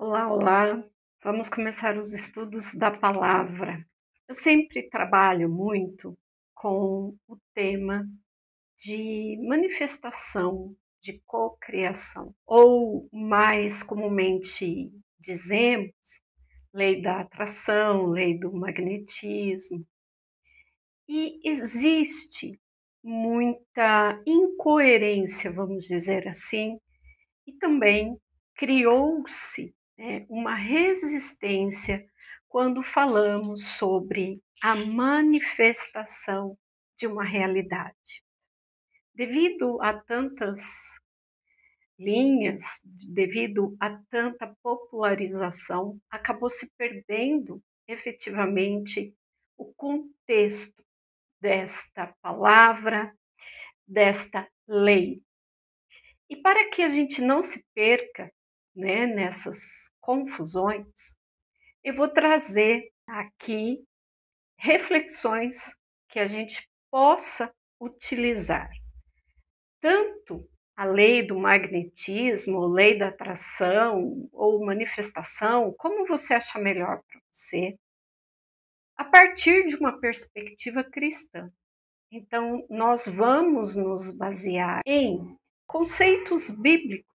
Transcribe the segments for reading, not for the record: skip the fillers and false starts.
Olá, olá! Vamos começar os estudos da palavra. Eu sempre trabalho muito com o tema de manifestação, de cocriação, ou mais comumente dizemos, lei da atração, lei do magnetismo. E existe muita incoerência, vamos dizer assim, e também criou-se uma resistência quando falamos sobre a manifestação de uma realidade. Devido a tantas linhas, devido a tanta popularização, acabou se perdendo efetivamente o contexto desta palavra, desta lei. E para que a gente não se perca, nessas confusões, eu vou trazer aqui reflexões que a gente possa utilizar. Tanto a lei do magnetismo, lei da atração ou manifestação, como você acha melhor para você, a partir de uma perspectiva cristã. Então, nós vamos nos basear em conceitos bíblicos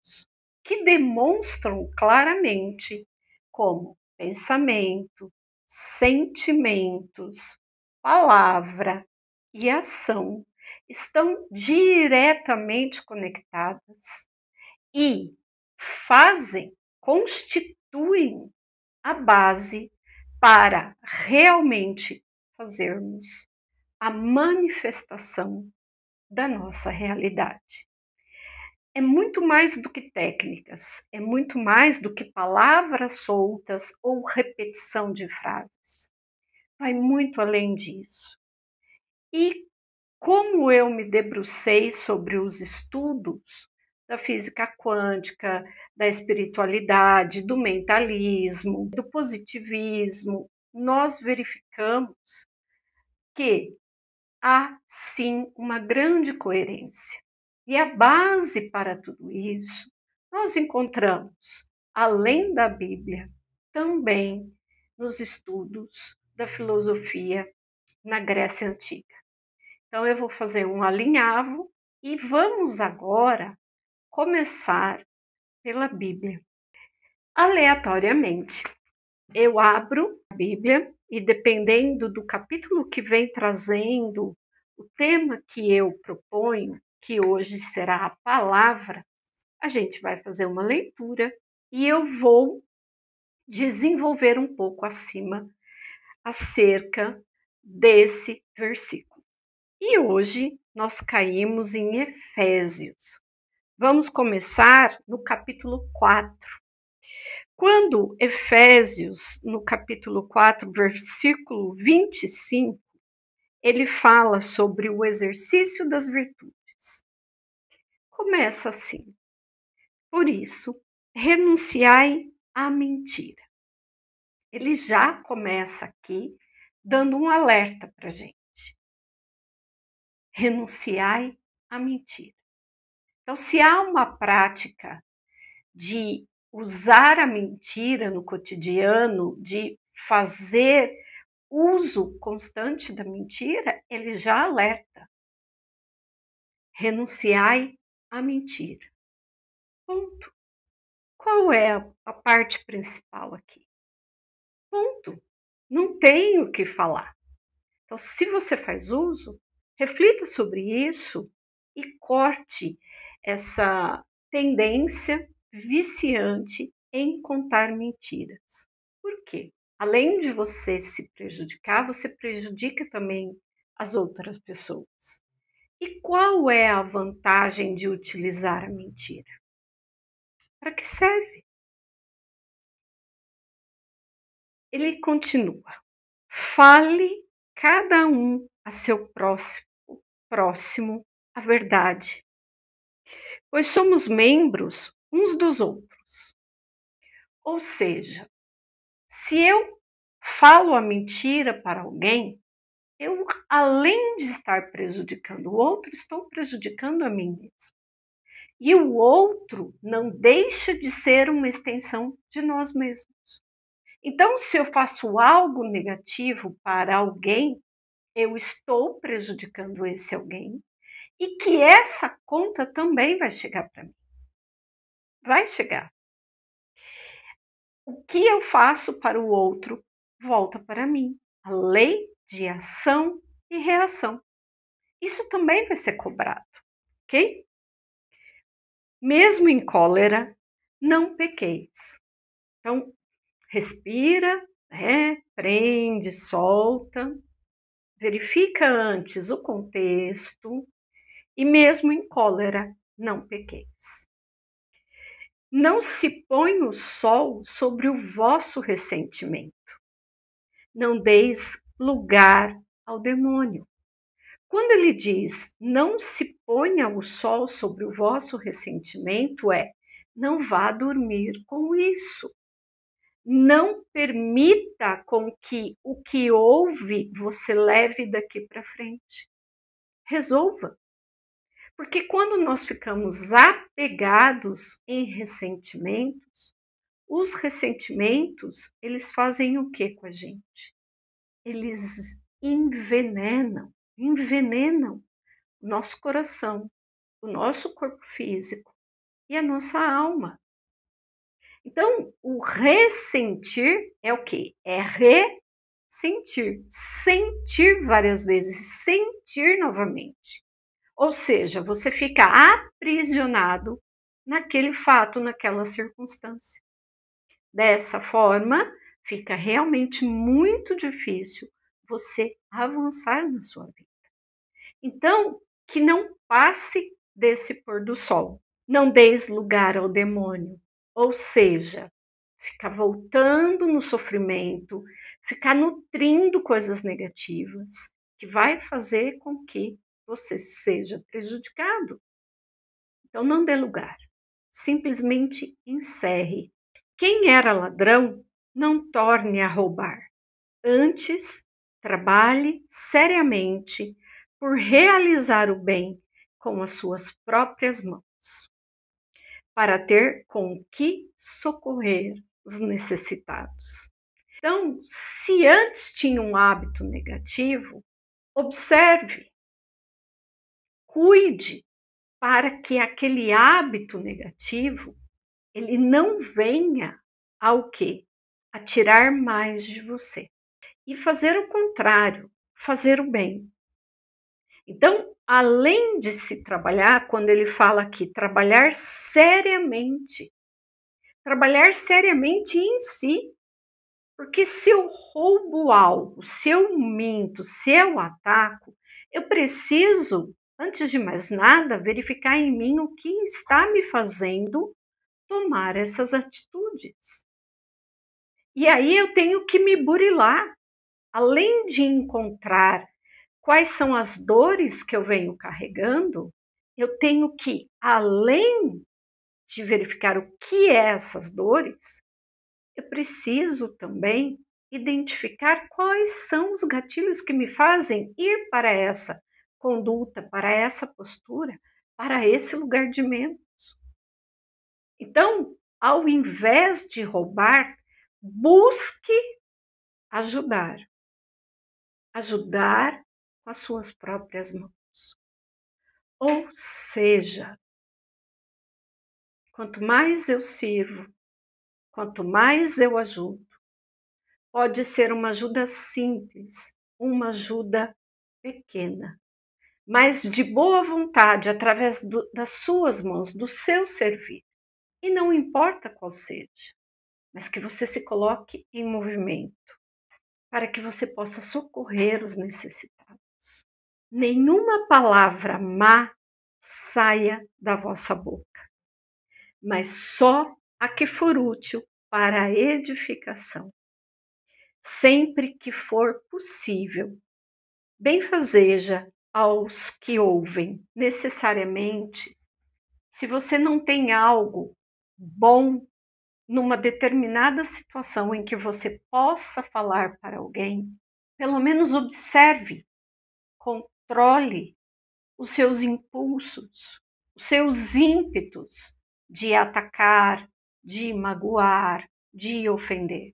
que demonstram claramente como pensamento, sentimentos, palavra e ação estão diretamente conectadas e constituem a base para realmente fazermos a manifestação da nossa realidade. É muito mais do que técnicas, é muito mais do que palavras soltas ou repetição de frases. Vai muito além disso. E como eu me debrucei sobre os estudos da física quântica, da espiritualidade, do mentalismo, do positivismo, nós verificamos que há sim uma grande coerência. E a base para tudo isso nós encontramos, além da Bíblia, também nos estudos da filosofia na Grécia Antiga. Então eu vou fazer um alinhavo e vamos agora começar pela Bíblia. Aleatoriamente, eu abro a Bíblia e, dependendo do capítulo que vem trazendo o tema que eu proponho, que hoje será a palavra, a gente vai fazer uma leitura e eu vou desenvolver um pouco acima acerca desse versículo. E hoje nós caímos em Efésios. Vamos começar no capítulo 4. Quando Efésios, no capítulo 4, versículo 25, ele fala sobre o exercício das virtudes. Começa assim: por isso, renunciai à mentira. Ele já começa aqui dando um alerta para a gente. Renunciai à mentira. Então, se há uma prática de usar a mentira no cotidiano, de fazer uso constante da mentira, ele já alerta. Renunciai à mentira. Ponto. Qual é a parte principal aqui? Ponto. Não tem o que falar. Então, se você faz uso, reflita sobre isso e corte essa tendência viciante em contar mentiras. Por quê? Além de você se prejudicar, você prejudica também as outras pessoas. E qual é a vantagem de utilizar a mentira? Para que serve? Ele continua: fale cada um a seu próximo a verdade, pois somos membros uns dos outros. Ou seja, se eu falo a mentira para alguém, eu, além de estar prejudicando o outro, estou prejudicando a mim mesmo. E o outro não deixa de ser uma extensão de nós mesmos. Então, se eu faço algo negativo para alguém, eu estou prejudicando esse alguém e que essa conta também vai chegar para mim. Vai chegar. O que eu faço para o outro volta para mim. A lei de ação e reação. Isso também vai ser cobrado, ok? Mesmo em cólera, não pequeis. Então, respira, prende, solta, verifica antes o contexto e mesmo em cólera, não pequeis. Não se põe o sol sobre o vosso ressentimento. Não deis lugar ao demônio. Quando ele diz não se ponha o sol sobre o vosso ressentimento, não vá dormir com isso. Não permita com que o que houve você leve daqui para frente. Resolva. Porque quando nós ficamos apegados em ressentimentos, os ressentimentos, eles fazem o que com a gente? Eles envenenam o nosso coração, o nosso corpo físico e a nossa alma. Então, o ressentir é o quê? É ressentir, sentir várias vezes, sentir novamente. Ou seja, você fica aprisionado naquele fato, naquela circunstância. Dessa forma, fica realmente muito difícil você avançar na sua vida. Então, que não passe desse pôr do sol. Não deis lugar ao demônio. Ou seja, ficar voltando no sofrimento, ficar nutrindo coisas negativas, que vai fazer com que você seja prejudicado. Então, não dê lugar. Simplesmente encerre. Quem era ladrão, não torne a roubar. Antes, trabalhe seriamente por realizar o bem com as suas próprias mãos, para ter com que socorrer os necessitados. Então, se antes tinha um hábito negativo, observe, cuide para que aquele hábito negativo ele não venha ao quê? A tirar mais de você. E fazer o contrário, fazer o bem. Então, além de se trabalhar, quando ele fala aqui, trabalhar seriamente em si, porque se eu roubo algo, se eu minto, se eu ataco, eu preciso, antes de mais nada, verificar em mim o que está me fazendo tomar essas atitudes. E aí eu tenho que me burilar, além de encontrar quais são as dores que eu venho carregando, eu tenho que, além de verificar o que é essas dores, eu preciso também identificar quais são os gatilhos que me fazem ir para essa conduta, para essa postura, para esse lugar de menos. Então, ao invés de roubar, busque ajudar com as suas próprias mãos. Ou seja, quanto mais eu sirvo, quanto mais eu ajudo, pode ser uma ajuda simples, uma ajuda pequena, mas de boa vontade, através das suas mãos, do seu servir. E não importa qual seja, mas que você se coloque em movimento, para que você possa socorrer os necessitados. Nenhuma palavra má saia da vossa boca, mas só a que for útil para a edificação. Sempre que for possível, benfazeja aos que ouvem. Necessariamente, se você não tem algo bom numa determinada situação em que você possa falar para alguém, pelo menos observe, controle os seus impulsos, os seus ímpetos de atacar, de magoar, de ofender.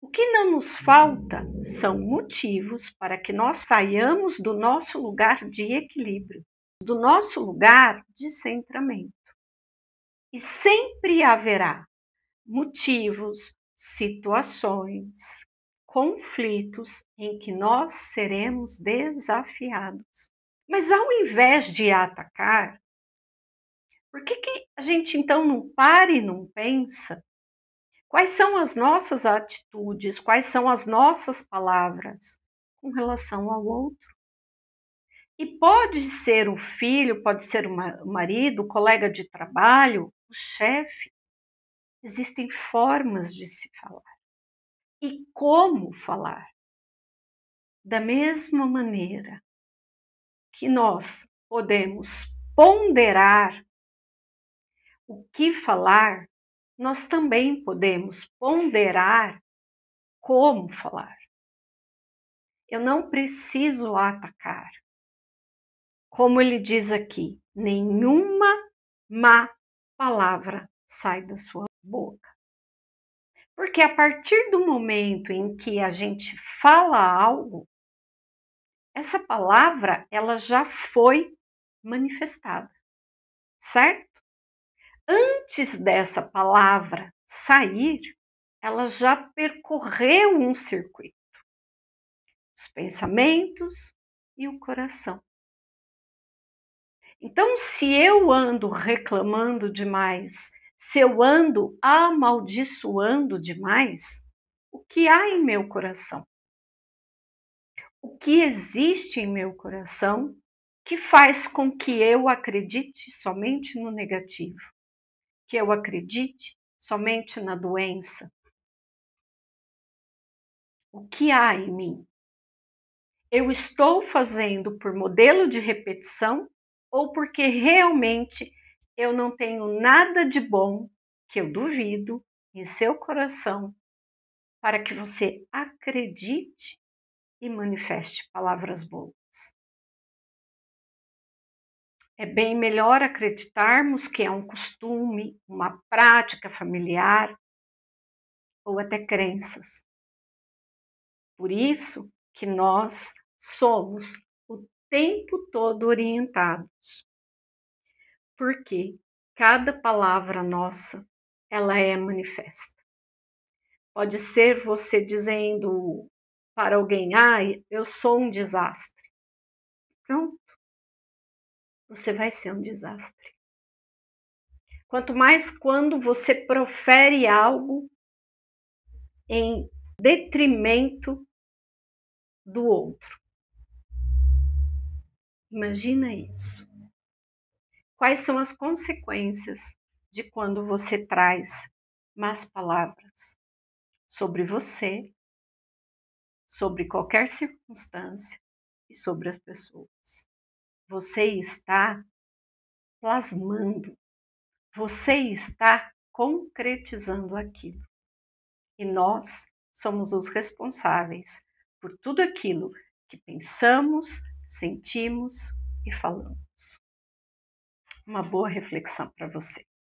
O que não nos falta são motivos para que nós saiamos do nosso lugar de equilíbrio, do nosso lugar de centramento. E sempre haverá motivos, situações, conflitos em que nós seremos desafiados. Mas ao invés de atacar, por que a gente então não para e não pensa? Quais são as nossas atitudes, quais são as nossas palavras com relação ao outro? E pode ser o filho, pode ser o marido, o colega de trabalho, o chefe. Existem formas de se falar. E como falar? Da mesma maneira que nós podemos ponderar o que falar, nós também podemos ponderar como falar. Eu não preciso atacar. Como ele diz aqui, nenhuma má palavra sai da sua boca. Porque a partir do momento em que a gente fala algo, essa palavra ela já foi manifestada, certo? Antes dessa palavra sair, ela já percorreu um circuito. Os pensamentos e o coração. Então, se eu ando reclamando demais, se eu ando amaldiçoando demais, o que há em meu coração? O que existe em meu coração que faz com que eu acredite somente no negativo? Que eu acredite somente na doença? O que há em mim? Eu estou fazendo por modelo de repetição ou porque realmente eu não tenho nada de bom, que eu duvido, em seu coração, para que você acredite e manifeste palavras boas? É bem melhor acreditarmos que é um costume, uma prática familiar ou até crenças. Por isso que nós somos o tempo todo orientados. Porque cada palavra nossa, ela é manifesta. Pode ser você dizendo para alguém, eu sou um desastre. Pronto, você vai ser um desastre. Quanto mais quando você profere algo em detrimento do outro. Imagina isso. Quais são as consequências de quando você traz más palavras sobre você, sobre qualquer circunstância e sobre as pessoas? Você está plasmando, você está concretizando aquilo. E nós somos os responsáveis por tudo aquilo que pensamos, sentimos e falamos. Uma boa reflexão para você.